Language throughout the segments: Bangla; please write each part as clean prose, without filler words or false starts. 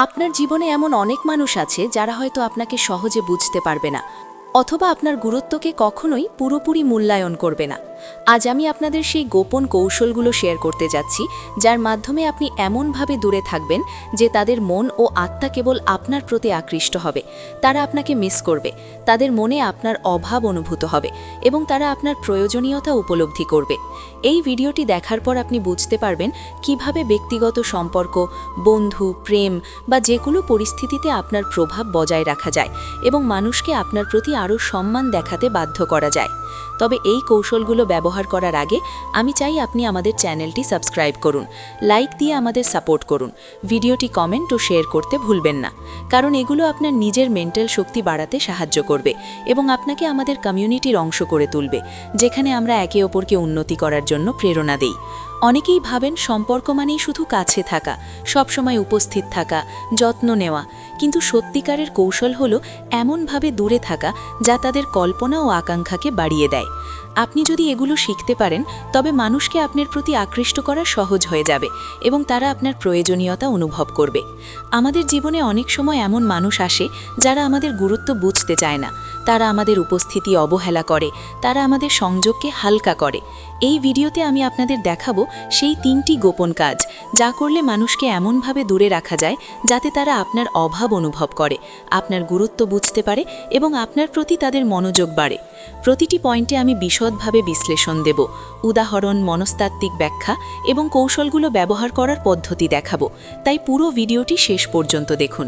আপনার জীবনে এমন অনেক মানুষ আছে যারা হয়তো আপনাকে সহজে বুঝতে পারবে না অথবা আপনার গুরুত্বকে কখনোই পুরোপুরি মূল্যায়ন করবে না। আজ আমি আপনাদের সেই গোপন কৌশলগুলো শেয়ার করতে যাচ্ছি, যার মাধ্যমে আপনি এমনভাবে দূরে থাকবেন যে তাদের মন ও আত্মা কেবল আপনার প্রতি আকৃষ্ট হবে। তারা আপনাকে মিস করবে, তাদের মনে আপনার অভাব অনুভূত হবে এবং তারা আপনার প্রয়োজনীয়তা উপলব্ধি করবে। এই ভিডিওটি দেখার পর আপনি বুঝতে পারবেন কিভাবে ব্যক্তিগত সম্পর্ক, বন্ধু, প্রেম বা যে কোনো পরিস্থিতিতে আপনার প্রভাব বজায় রাখা যায় এবং মানুষকে আপনার প্রতি আরও সম্মান দেখাতে বাধ্য করা যায়। তবে এই কৌশলগুলো ব্যবহার করার আগে আমি চাই আপনি আমাদের চ্যানেলটি সাবস্ক্রাইব করুন, লাইক দিয়ে আমাদের সাপোর্ট করুন, ভিডিওটি কমেন্ট ও শেয়ার করতে ভুলবেন না, কারণ এগুলো আপনার নিজের মেন্টাল শক্তি বাড়াতে সাহায্য করবে এবং আপনাকে আমাদের কমিউনিটির অংশ করে তুলবে, যেখানে আমরা একে অপরকে উন্নতি করার জন্য প্রেরণা দেই। অনেকেই ভাবেন সম্পর্ক মানেই শুধু কাছে থাকা, সবসময় উপস্থিত থাকা, যত্ন নেওয়া, কিন্তু সত্যিকারের কৌশল হলো এমনভাবে দূরে থাকা যা তাদের কল্পনা ও আকাঙ্ক্ষাকে বাড়িয়ে দেয়। আপনি যদি এগুলো শিখতে পারেন তবে মানুষকে আপনার প্রতি আকৃষ্ট করা সহজ হয়ে যাবে এবং তারা আপনার প্রয়োজনীয়তা অনুভব করবে। আমাদের জীবনে অনেক সময় এমন মানুষ আসে যারা আমাদের গুরুত্ব বুঝতে চায় না, তারা আমাদের উপস্থিতি অবহেলা করে, তারা আমাদের সংযোগকে হালকা করে। এই ভিডিওতে আমি আপনাদের দেখাবো সেই 3টি গোপন কাজ, যা করলে মানুষকে এমনভাবে দূরে রাখা যায় যাতে তারা আপনার অভাব অনুভব করে, আপনার গুরুত্ব বুঝতে পারে এবং আপনার প্রতি তাদের মনোযোগ বাড়ে। প্রতিটি পয়েন্টে আমি বিশদভাবে বিশ্লেষণ দেব, উদাহরণ, মনস্তাত্ত্বিক ব্যাখ্যা এবং কৌশলগুলো ব্যবহার করার পদ্ধতি দেখাবো। তাই পুরো ভিডিওটি শেষ পর্যন্ত দেখুন।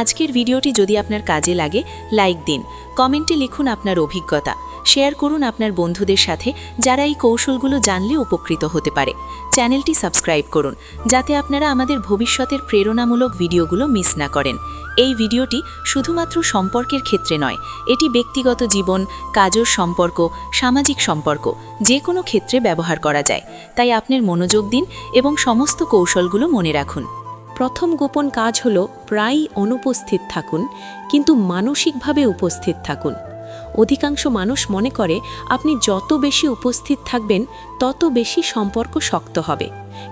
আজকের ভিডিওটি যদি আপনার কাজে লাগে লাইক দিন, কমেন্টে লিখুন আপনার অভিজ্ঞতা, শেয়ার করুন আপনার বন্ধুদের সাথে যারা এই কৌশলগুলো জানলে উপকৃত হতে পারে। চ্যানেলটি সাবস্ক্রাইব করুন যাতে আপনারা আমাদের ভবিষ্যতের প্রেরণামূলক ভিডিওগুলো মিস না করেন। এই ভিডিওটি শুধুমাত্র সম্পর্কের ক্ষেত্রে নয়, এটি ব্যক্তিগত জীবন, কাজের সম্পর্ক, সামাজিক সম্পর্ক, যে কোনো ক্ষেত্রে ব্যবহার করা যায়। তাই আপনার মনোযোগ দিন এবং সমস্ত কৌশলগুলো মনে রাখুন। প্রথম গোপন কাজ হলো প্রায়ই অনুপস্থিত থাকুন, কিন্তু মানসিকভাবে উপস্থিত থাকুন। অধিকাংশ মানুষ মনে করে আপনি যত বেশি উপস্থিত থাকবেন তত বেশি সম্পর্ক শক্ত হবে,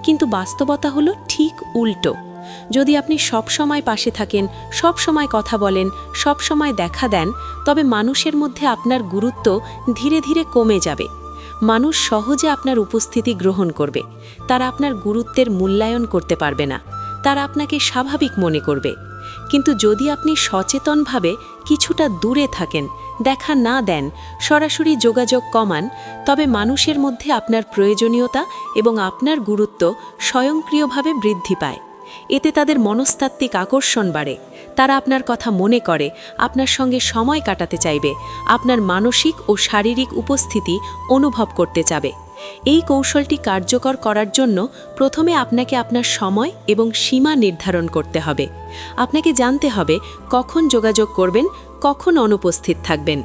কিন্তু বাস্তবতা হলো ঠিক উল্টো। যদি আপনি সব সময় পাশে থাকেন, সব সময় কথা বলেন, সব সময় দেখা দেন, তবে মানুষের মধ্যে আপনার গুরুত্ব ধীরে ধীরে কমে যাবে। মানুষ সহজে আপনার উপস্থিতি গ্রহণ করবে, তারা আপনার গুরুত্বের মূল্যায়ন করতে পারবে না, তারা আপনাকে স্বাভাবিক মনে করবে। কিন্তু যদি আপনি সচেতনভাবে কিছুটা দূরে থাকেন, দেখা না দেন, সরাসরি যোগাযোগ কমান, তবে মানুষের মধ্যে আপনার প্রয়োজনীয়তা এবং আপনার গুরুত্ব স্বয়ংক্রিয়ভাবে বৃদ্ধি পায়। এতে তাদের মনস্তাত্ত্বিক আকর্ষণ বাড়ে, তারা আপনার কথা মনে করে, আপনার সঙ্গে সময় কাটাতে চাইবে, আপনার মানসিক ও শারীরিক উপস্থিতি অনুভব করতে চাবে। এই কৌশলটি কার্যকর করার জন্য প্রথমে আপনাকে আপনার সময় এবং সীমা নির্ধারণ করতে হবে। আপনাকে জানতে হবে কখন যোগাযোগ করবেন, কখন অনুপস্থিত থাকবেন।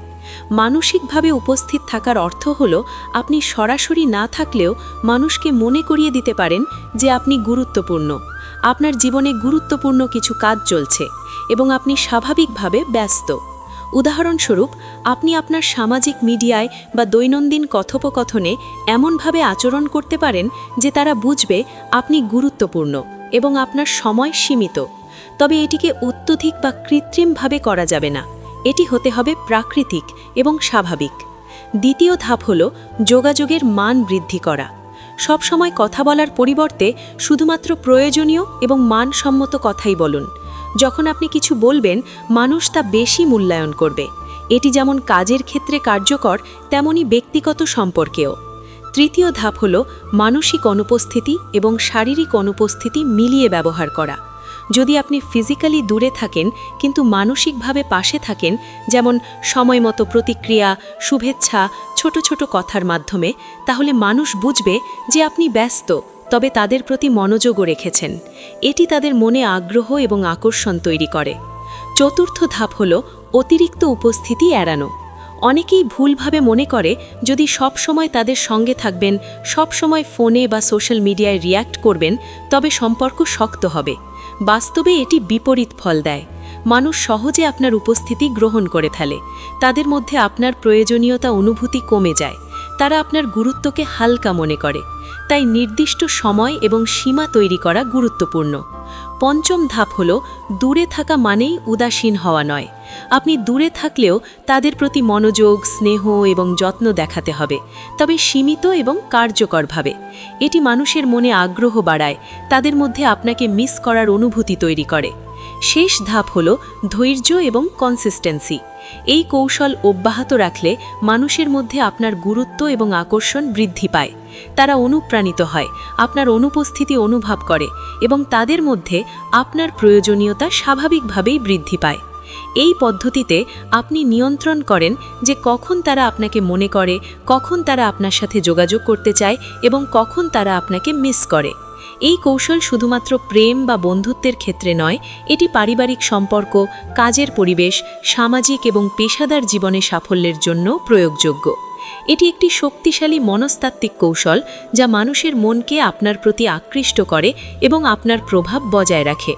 মানসিকভাবে উপস্থিত থাকার অর্থ হল আপনি সরাসরি না থাকলেও মানুষকে মনে করিয়ে দিতে পারেন যে আপনি গুরুত্বপূর্ণ, আপনার জীবনে গুরুত্বপূর্ণ কিছু কাজ চলছে এবং আপনি স্বাভাবিকভাবে ব্যস্ত। উদাহরণস্বরূপ, আপনি আপনার সামাজিক মিডিয়ায় বা দৈনন্দিন কথোপকথনে এমনভাবে আচরণ করতে পারেন যে তারা বুঝবে আপনি গুরুত্বপূর্ণ এবং আপনার সময় সীমিত। তবে এটিকে অত্যধিক বা কৃত্রিমভাবে করা যাবে না, এটি হতে হবে প্রাকৃতিক এবং স্বাভাবিক। দ্বিতীয় ধাপ হল যোগাযোগের মান বৃদ্ধি করা। সব সময় কথা বলার পরিবর্তে শুধুমাত্র প্রয়োজনীয় এবং মানসম্মত কথাই বলুন। যখন আপনি কিছু বলবেন, মানুষ তা বেশি মূল্যায়ন করবে। এটি যেমন কাজের ক্ষেত্রে কার্যকর, তেমনি ব্যক্তিগত সম্পর্কেও। তৃতীয় ধাপ হল মানসিক অনুপস্থিতি এবং শারীরিক অনুপস্থিতি মিলিয়ে ব্যবহার করা। যদি আপনি ফিজিক্যালি দূরে থাকেন কিন্তু মানসিকভাবে পাশে থাকেন, যেমন সময়মতো প্রতিক্রিয়া, শুভেচ্ছা, ছোট ছোট কথার মাধ্যমে, তাহলে মানুষ বুঝবে যে আপনি ব্যস্ত, তবে তাদের প্রতি মনোযোগও রেখেছেন। এটি তাদের মনে আগ্রহ এবং আকর্ষণ তৈরি করে। চতুর্থ ধাপ হল অতিরিক্ত উপস্থিতি এড়ানো। অনেকেই ভুলভাবে মনে করে যদি সব সময় তাদের সঙ্গে থাকবেন, সব সময় ফোনে বা সোশ্যাল মিডিয়ায় রিয়্যাক্ট করবেন, তবে সম্পর্ক শক্ত হবে। বাস্তবে এটি বিপরীত ফল দেয়। মানুষ সহজে আপনার উপস্থিতি গ্রহণ করে ফেলে, তাদের মধ্যে আপনার প্রয়োজনীয়তা অনুভূতি কমে যায়, তারা আপনার গুরুত্বকে হালকা মনে করে। তাই নির্দিষ্ট সময় এবং সীমা তৈরি করা গুরুত্বপূর্ণ। পঞ্চম ধাপ হল দূরে থাকা মানেই উদাসীন হওয়া নয়। আপনি দূরে থাকলেও তাদের প্রতি মনোযোগ, স্নেহ এবং যত্ন দেখাতে হবে, তবে সীমিত এবং কার্যকরভাবে। এটি মানুষের মনে আগ্রহ বাড়ায়, তাদের মধ্যে আপনাকে মিস করার অনুভূতি তৈরি করে। শেষ ধাপ হল ধৈর্য এবং কনসিস্টেন্সি। এই কৌশল অব্যাহত রাখলে মানুষের মধ্যে আপনার গুরুত্ব এবং আকর্ষণ বৃদ্ধি পায়। তারা অনুপ্রাণিত হয়, আপনার অনুপস্থিতি অনুভব করে এবং তাদের মধ্যে আপনার প্রয়োজনীয়তা স্বাভাবিকভাবেই বৃদ্ধি পায়। এই পদ্ধতিতে আপনি নিয়ন্ত্রণ করেন যে কখন তারা আপনাকে মনে করে, কখন তারা আপনার সাথে যোগাযোগ করতে চায় এবং কখন তারা আপনাকে মিস করে। এই কৌশল শুধুমাত্র প্রেম বা বন্ধুত্বের ক্ষেত্রে নয়, এটি পারিবারিক সম্পর্ক, কাজের পরিবেশ, সামাজিক এবং পেশাদার জীবনে সাফল্যের জন্য প্রয়োগযোগ্য। এটি একটি শক্তিশালী মনস্তাত্ত্বিক কৌশল যা মানুষের মনকে আপনার প্রতি আকৃষ্ট করে এবং আপনার প্রভাব বজায় রাখে।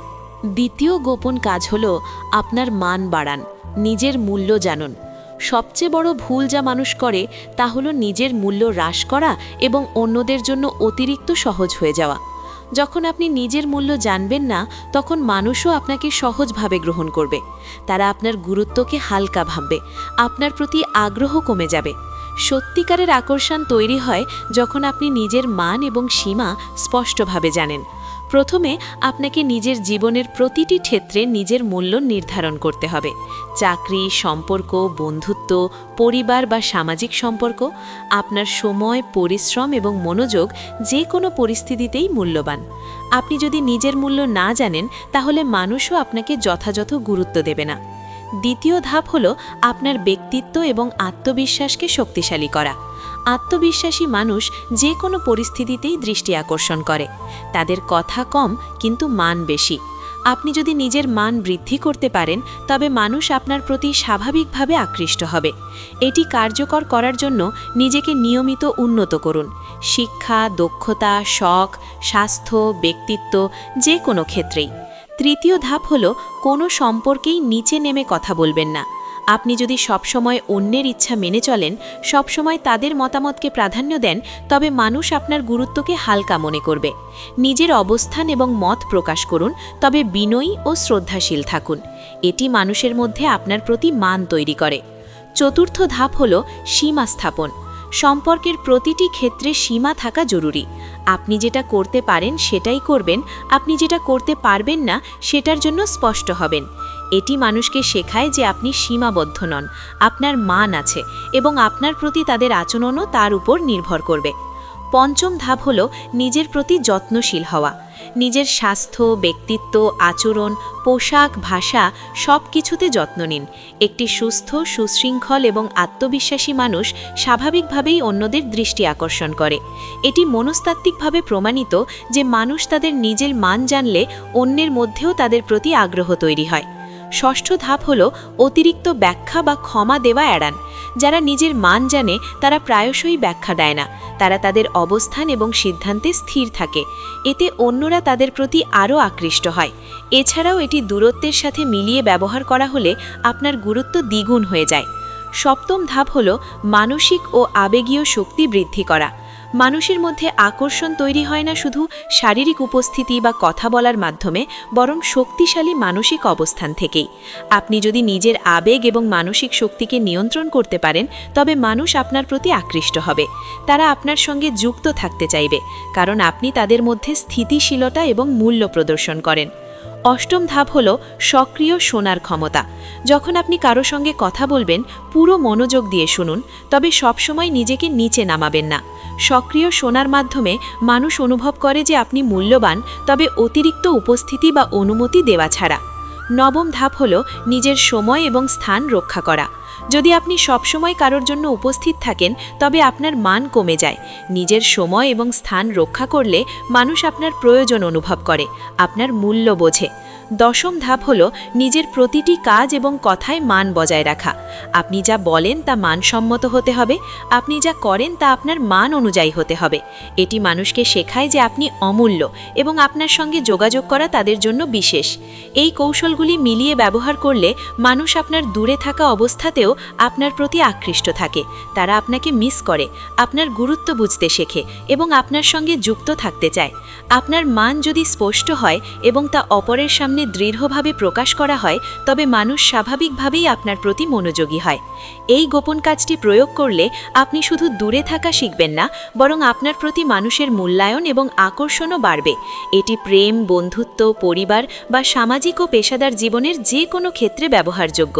দ্বিতীয় গোপন কাজ হল আপনার মান বাড়ান, নিজের মূল্য জানুন। সবচেয়ে বড় ভুল যা মানুষ করে তা হলো নিজের মূল্য হ্রাস করা এবং অন্যদের জন্য অতিরিক্ত সহজ হয়ে যাওয়া। যখন আপনি নিজের মূল্য জানবেন না, তখন মানুষও আপনাকে সহজভাবে গ্রহণ করবে। তারা আপনার গুরুত্বকে হালকা ভাববে, আপনার প্রতি আগ্রহ কমে যাবে। সত্যিকারের আকর্ষণ তৈরি হয় যখন আপনি নিজের মান এবং সীমা স্পষ্টভাবে জানেন। প্রথমে আপনাকে নিজের জীবনের প্রতিটি ক্ষেত্রে নিজের মূল্য নির্ধারণ করতে হবে। চাকরি, সম্পর্ক, বন্ধুত্ব, পরিবার বা সামাজিক সম্পর্ক। আপনার সময়, পরিশ্রম এবং মনোযোগ যে কোনো পরিস্থিতিতেই মূল্যবান। আপনি যদি নিজের মূল্য না জানেন, তাহলে মানুষও আপনাকে যথাযথ গুরুত্ব দেবে না। দ্বিতীয় ধাপ হল আপনার ব্যক্তিত্ব এবং আত্মবিশ্বাসকে শক্তিশালী করা। আত্মবিশ্বাসী মানুষ যে কোনো পরিস্থিতিতেই দৃষ্টি আকর্ষণ করে। তাদের কথা কম কিন্তু মান বেশি। আপনি যদি নিজের মান বৃদ্ধি করতে পারেন, তবে মানুষ আপনার প্রতি স্বাভাবিকভাবে আকৃষ্ট হবে। এটি কার্যকর করার জন্য নিজেকে নিয়মিত উন্নত করুন। শিক্ষা, দক্ষতা, শখ, স্বাস্থ্য, ব্যক্তিত্ব যে কোনো ক্ষেত্রেই। তৃতীয় ধাপ হল কোনো সম্পর্কেই নিচে নেমে কথা বলবেন না। আপনি যদি সবসময় অন্যের ইচ্ছা মেনে চলেন, সবসময় তাদের মতামতকে প্রাধান্য দেন, তবে মানুষ আপনার গুরুত্বকে হালকা মনে করবে। নিজের অবস্থান এবং মত প্রকাশ করুন, তবে বিনয়ী ও শ্রদ্ধাশীল থাকুন। এটি মানুষের মধ্যে আপনার প্রতি মান তৈরি করে। চতুর্থ ধাপ হল সীমা স্থাপন। সম্পর্কের প্রতিটি ক্ষেত্রে সীমা থাকা জরুরি। আপনি যেটা করতে পারেন সেটাই করবেন, আপনি যেটা করতে পারবেন না সেটার জন্য স্পষ্ট হবেন। এটি মানুষকে শেখায় যে আপনি সীমাবদ্ধ নন, আপনার মান আছে এবং আপনার প্রতি তাদের আচরণও তার উপর নির্ভর করবে। পঞ্চম ধাপ হল নিজের প্রতি যত্নশীল হওয়া। নিজের স্বাস্থ্য, ব্যক্তিত্ব, আচরণ, পোশাক, ভাষা সব কিছুতে যত্ন নিন। একটি সুস্থ, সুশৃঙ্খল এবং আত্মবিশ্বাসী মানুষ স্বাভাবিকভাবেই অন্যদের দৃষ্টি আকর্ষণ করে। এটি মনস্তাত্ত্বিকভাবে প্রমাণিত যে মানুষ তাদের নিজের মান জানলে অন্যের মধ্যেও তাদের প্রতি আগ্রহ তৈরি হয়। ষষ্ঠ ধাপ হল অতিরিক্ত ব্যাখ্যা বা ক্ষমা দেওয়া এড়ান। যারা নিজের মান জানে তারা প্রায়শই ব্যাখ্যা দেয় না। তারা তাদের অবস্থান এবং সিদ্ধান্তে স্থির থাকে। এতে অন্যরা তাদের প্রতি আরও আকৃষ্ট হয়। এছাড়াও এটি দূরত্বের সাথে মিলিয়ে ব্যবহার করা হলে আপনার গুরুত্ব দ্বিগুণ হয়ে যায়। সপ্তম ধাপ হল মানসিক ও আবেগীয় শক্তি বৃদ্ধি করা। মানুষের মধ্যে আকর্ষণ তৈরি হয় না শুধু শারীরিক উপস্থিতি বা কথা বলার মাধ্যমে, বরং শক্তিশালী মানসিক অবস্থান থেকেই। আপনি যদি নিজের আবেগ এবং মানসিক শক্তিকে নিয়ন্ত্রণ করতে পারেন, তবে মানুষ আপনার প্রতি আকৃষ্ট হবে। তারা আপনার সঙ্গে যুক্ত থাকতে চাইবে, কারণ আপনি তাদের মধ্যে স্থিতিশীলতা এবং মূল্য প্রদর্শন করেন। অষ্টম ধাপ হল সক্রিয় শোনার ক্ষমতা। যখন আপনি কারো সঙ্গে কথা বলবেন, পুরো মনোযোগ দিয়ে শুনুন, তবে সবসময় নিজেকে নিচে নামাবেন না। সক্রিয় শোনার মাধ্যমে মানুষ অনুভব করে যে আপনি মূল্যবান, তবে অতিরিক্ত উপস্থিতি বা অনুমতি দেওয়া ছাড়া। নবম ধাপ হল নিজের সময় এবং স্থান রক্ষা করা। যদি আপনি সবসময় কারোর জন্য উপস্থিত থাকেন, তবে আপনার মান কমে যায়। নিজের সময় এবং স্থান রক্ষা করলে মানুষ আপনার প্রয়োজন অনুভব করে, আপনার মূল্য বোঝে। দশম ধাপ হল নিজের প্রতিটি কাজ এবং কথায় মান বজায় রাখা। আপনি যা বলেন তা মানসম্মত হতে হবে, আপনি যা করেন তা আপনার মান অনুযায়ী হতে হবে। এটি মানুষকে শেখায় যে আপনি অমূল্য এবং আপনার সঙ্গে যোগাযোগ করা তাদের জন্য বিশেষ। এই কৌশলগুলি মিলিয়ে ব্যবহার করলে মানুষ আপনার দূরে থাকা অবস্থাতেও আপনার প্রতি আকৃষ্ট থাকে। তারা আপনাকে মিস করে, আপনার গুরুত্ব বুঝতে শেখে এবং আপনার সঙ্গে যুক্ত থাকতে চায়। আপনার মান যদি স্পষ্ট হয় এবং তা অপরের সামনে দৃঢ়ভাবে প্রকাশ করা হয়, তবে মানুষ স্বাভাবিকভাবেই আপনার প্রতি মনোযোগী হয়। এই গোপন কাজটি প্রয়োগ করলে আপনি শুধু দূরে থাকা শিখবেন না, বরং আপনার প্রতি মানুষের মূল্যায়ন এবং আকর্ষণও বাড়বে। এটি প্রেম, বন্ধুত্ব, পরিবার বা সামাজিক ও পেশাদার জীবনের যে কোনো ক্ষেত্রে ব্যবহারযোগ্য।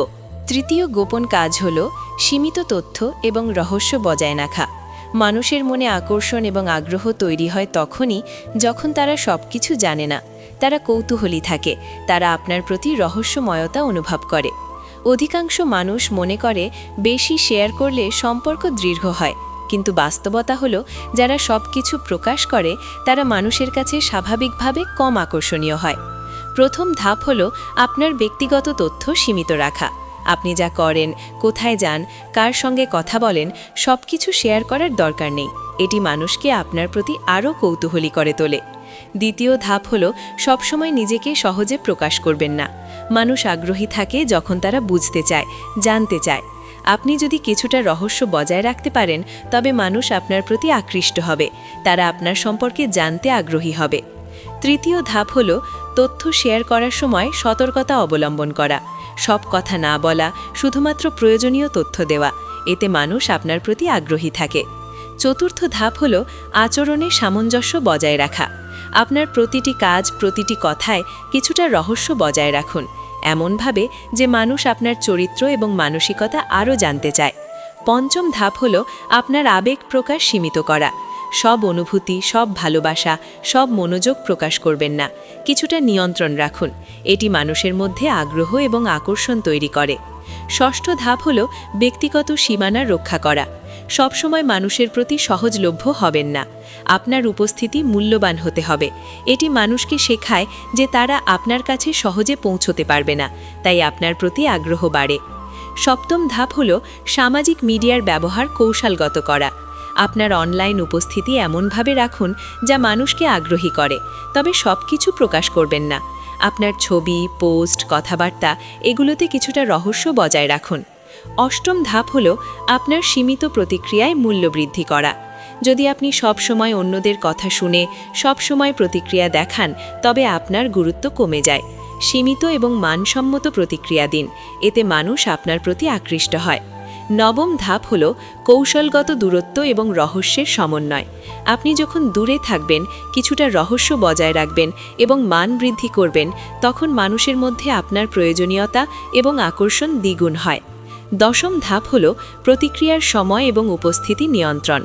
তৃতীয় গোপন কাজ হল সীমিত তথ্য এবং রহস্য বজায় রাখা। মানুষের মনে আকর্ষণ এবং আগ্রহ তৈরি হয় তখনই যখন তারা সবকিছু জানে না। তারা কৌতূহলী থাকে, তারা আপনার প্রতি রহস্যময়তা অনুভব করে। অধিকাংশ মানুষ মনে করে বেশি শেয়ার করলে সম্পর্ক দৃঢ় হয়, কিন্তু বাস্তবতা হলো যারা সবকিছু প্রকাশ করে তারা মানুষের কাছে স্বাভাবিকভাবে কম আকর্ষণীয় হয়। প্রথম ধাপ হলো আপনার ব্যক্তিগত তথ্য সীমিত রাখা। আপনি যা করেন, কোথায় যান, কার সঙ্গে কথা বলেন, সবকিছু শেয়ার করার দরকার নেই। এটি মানুষকে আপনার প্রতি আরও কৌতূহলী করে তোলে। দ্বিতীয় ধাপ হলো সবসময় নিজেকে সহজে প্রকাশ করবেন না। মানুষ আগ্রহী থাকে যখন তারা বুঝতে চায়, জানতে চায়। আপনি যদি কিছুটা রহস্য বজায় রাখতে পারেন, তবে মানুষ আপনার প্রতি আকৃষ্ট হবে, তারা আপনার সম্পর্কে জানতে আগ্রহী হবে। তৃতীয় ধাপ হলো তথ্য শেয়ার করার সময় সতর্কতা অবলম্বন করা। সব কথা না বলা, শুধুমাত্র প্রয়োজনীয় তথ্য দেওয়া, এতে মানুষ আপনার প্রতি আগ্রহী থাকে। চতুর্থ ধাপ হলো আচরণে সামঞ্জস্য বজায় রাখা। আপনার প্রতিটি কাজ, প্রতিটি কথায় কিছুটা রহস্য বজায় রাখুন, এমনভাবে যে মানুষ আপনার চরিত্র এবং মানসিকতা আরও জানতে চায়। পঞ্চম ধাপ হলো আপনার আবেগ প্রকাশ সীমিত করা। সব অনুভূতি, সব ভালোবাসা, সব মনোযোগ প্রকাশ করবেন না, কিছুটা নিয়ন্ত্রণ রাখুন। এটি মানুষের মধ্যে আগ্রহ এবং আকর্ষণ তৈরি করে। ষষ্ঠ ধাপ হলো ব্যক্তিগত সীমানা রক্ষা করা। সবসময় মানুষের প্রতি সহজলভ্য হবেন না। আপনার উপস্থিতি মূল্যবান হতে হবে। এটি মানুষকে শেখায় যে তারা আপনার কাছে সহজে পৌঁছতে পারবে না, তাই আপনার প্রতি আগ্রহ বাড়ে। সপ্তম ধাপ হলো সামাজিক মিডিয়ার ব্যবহার কৌশলগত করা। আপনার অনলাইন উপস্থিতি এমনভাবে রাখুন যা মানুষকে আগ্রহী করে, তবে সবকিছু প্রকাশ করবেন না। আপনার ছবি, পোস্ট, কথাবার্তা এগুলোতে কিছুটা রহস্য বজায় রাখুন। অষ্টম ধাপ হলো আপনার সীমিত প্রতিক্রিয়ায় মূল্য বৃদ্ধি করা। যদি আপনি সবসময় অন্যদের কথা শুনে সবসময় প্রতিক্রিয়া দেখান, তবে আপনার গুরুত্ব কমে যায়। সীমিত এবং মানসম্মত প্রতিক্রিয়া দিন, এতে মানুষ আপনার প্রতি আকৃষ্ট হয়। নবম ধাপ হল কৌশলগত দূরত্ব এবং রহস্যের সমন্বয়। আপনি যখন দূরে থাকবেন, কিছুটা রহস্য বজায় রাখবেন এবং মান বৃদ্ধি করবেন, তখন মানুষের মধ্যে আপনার প্রয়োজনীয়তা এবং আকর্ষণ দ্বিগুণ হয়। দশম ধাপ হল প্রতিক্রিয়ার সময় এবং উপস্থিতি নিয়ন্ত্রণ।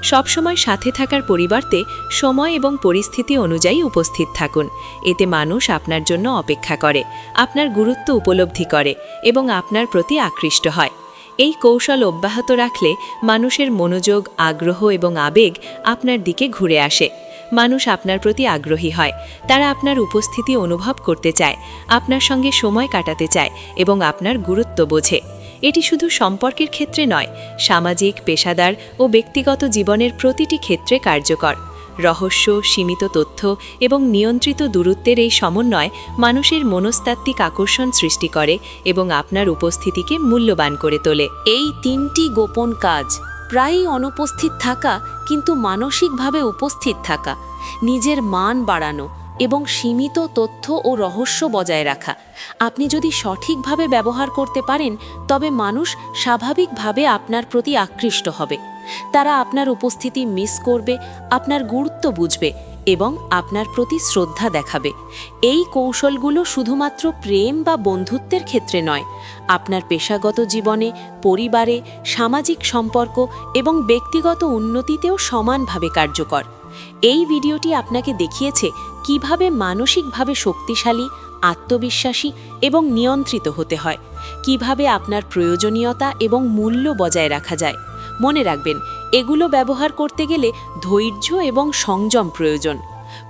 সবসময় সাথে থাকার পরিবর্তে সময় এবং পরিস্থিতি অনুযায়ী উপস্থিত থাকুন। এতে মানুষ আপনার জন্য অপেক্ষা করে, আপনার গুরুত্ব উপলব্ধি করে এবং আপনার প্রতি আকৃষ্ট হয়। এই কৌশল অব্যাহত রাখলে মানুষের মনোযোগ, আগ্রহ এবং আবেগ আপনার দিকে ঘুরে আসে। মানুষ আপনার প্রতি আগ্রহী হয়, তারা আপনার উপস্থিতি অনুভব করতে চায়, আপনার সঙ্গে সময় কাটাতে চায় এবং আপনার গুরুত্ব বোঝে। এটি শুধু সম্পর্কের ক্ষেত্রে নয়, সামাজিক, পেশাদার ও ব্যক্তিগত জীবনের প্রতিটি ক্ষেত্রে কার্যকর। রহস্য, সীমিত তথ্য এবং নিয়ন্ত্রিত দূরত্বের এই সমন্বয় মানুষের মনস্তাত্ত্বিক আকর্ষণ সৃষ্টি করে এবং আপনার উপস্থিতিকে মূল্যবান করে তোলে। এই তিনটি গোপন কাজ, প্রায়ই অনুপস্থিত থাকা কিন্তু মানসিকভাবে উপস্থিত থাকা, নিজের মান বাড়ানো এবং সীমিত তথ্য ও রহস্য বজায় রাখা, আপনি যদি সঠিকভাবে ব্যবহার করতে পারেন, তবে মানুষ স্বাভাবিকভাবে আপনার প্রতি আকৃষ্ট হবে। তারা আপনার উপস্থিতি মিস করবে, আপনার গুরুত্ব বুঝবে এবং আপনার প্রতি শ্রদ্ধা দেখাবে। এই কৌশলগুলো শুধুমাত্র প্রেম বা বন্ধুত্বের ক্ষেত্রে নয়, আপনার পেশাগত জীবনে, পরিবারে, সামাজিক সম্পর্ক এবং ব্যক্তিগত উন্নতিতেও সমানভাবে কার্যকর। এই ভিডিওটি আপনাকে দেখিয়েছে কিভাবে মানসিকভাবে শক্তিশালী, আত্মবিশ্বাসী এবং নিয়ন্ত্রিত হতে হয়, কিভাবে আপনার প্রয়োজনীয়তা এবং মূল্য বজায় রাখা যায়। মনে রাখবেন, এগুলো ব্যবহার করতে গেলে ধৈর্য এবং সংযম প্রয়োজন।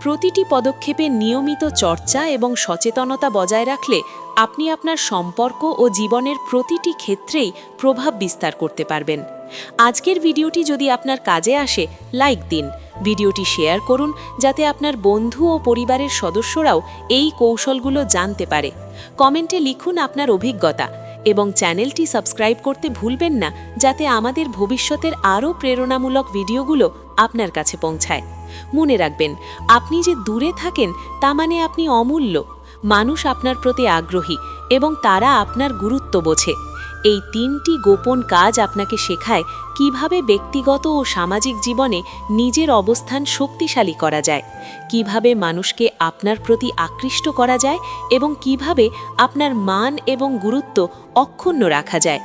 প্রতিটি পদক্ষেপে নিয়মিত চর্চা এবং সচেতনতা বজায় রাখলে আপনি আপনার সম্পর্ক ও জীবনের প্রতিটি ক্ষেত্রেই প্রভাব বিস্তার করতে পারবেন। আজকের ভিডিওটি যদি আপনার কাজে আসে, লাইক দিন, ভিডিওটি শেয়ার করুন যাতে আপনার বন্ধু ও পরিবারের সদস্যরাও এই কৌশলগুলো জানতে পারে। কমেন্টে লিখুন আপনার অভিজ্ঞতা এবং চ্যানেলটি সাবস্ক্রাইব করতে ভুলবেন না যাতে আমাদের ভবিষ্যতের আরও প্রেরণামূলক ভিডিওগুলো আপনার কাছে পৌঁছায়। মনে রাখবেন, আপনি যে দূরে থাকেন তা মানে আপনি অমূল্য। মানুষ আপনার প্রতি আগ্রহী এবং তারা আপনার গুরুত্ব বোঝে। এই 3টি গোপন কাজ আপনাকে শেখায় কিভাবে ব্যক্তিগত ও সামাজিক জীবনে নিজের অবস্থান শক্তিশালী করা যায়, কিভাবে মানুষকে আপনার প্রতি আকৃষ্ট করা যায় এবং কিভাবে আপনার মান এবং গুরুত্ব অক্ষুণ্ণ রাখা যায়।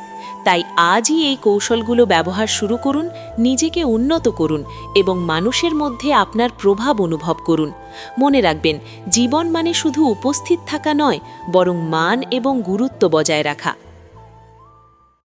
তাই আজই এই কৌশলগুলো ব্যবহার শুরু করুন, নিজেকে উন্নত করুন এবং মানুষের মধ্যে আপনার প্রভাব অনুভব করুন। মনে রাখবেন, জীবন মানে শুধু উপস্থিত থাকা নয়, বরং মান এবং গুরুত্ব বজায় রাখা।